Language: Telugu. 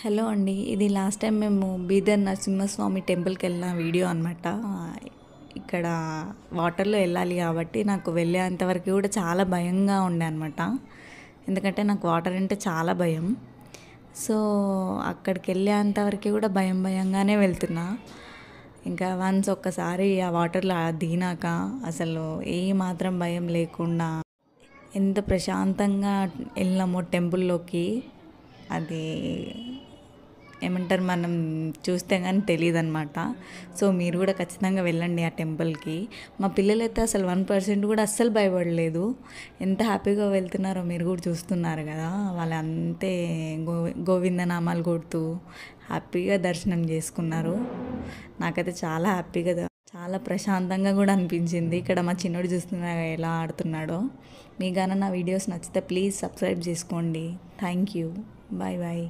హలో అండి. ఇది లాస్ట్ టైం మేము బీదర్ నరసింహస్వామి టెంపుల్కి వెళ్ళిన వీడియో అనమాట. ఇక్కడ వాటర్లో వెళ్ళాలి కాబట్టి నాకు వెళ్ళేంతవరకు కూడా చాలా భయంగా ఉండే అనమాట. ఎందుకంటే నాకు వాటర్ అంటే చాలా భయం. సో అక్కడికి వెళ్ళేంతవరకు కూడా భయంగానే వెళ్తున్నా. ఇంకా వన్స్ ఒక్కసారి ఆ వాటర్లో దిగినాక అసలు ఏ మాత్రం భయం లేకుండా ఎంత ప్రశాంతంగా వెళ్ళినామో టెంపుల్లోకి, అది ఏమంటారు, మనం చూస్తే కానీ తెలియదు అనమాట. సో మీరు కూడా ఖచ్చితంగా వెళ్ళండి ఆ టెంపుల్కి. మా పిల్లలైతే అసలు 1% కూడా అస్సలు భయపడలేదు. ఎంత హ్యాపీగా వెళ్తున్నారో మీరు కూడా చూస్తున్నారు కదా. వాళ్ళు అంతే గోవిందనామాలు కొడుతూ హ్యాపీగా దర్శనం చేసుకున్నారు. నాకైతే చాలా హ్యాపీగా, చాలా ప్రశాంతంగా కూడా అనిపించింది. ఇక్కడ మా చిన్నోడు చూస్తున్నాడు ఎలా ఆడుతున్నాడో. మీకు కానీ నా వీడియోస్ నచ్చితే ప్లీజ్ సబ్స్క్రైబ్ చేసుకోండి. Thank you. Bye bye.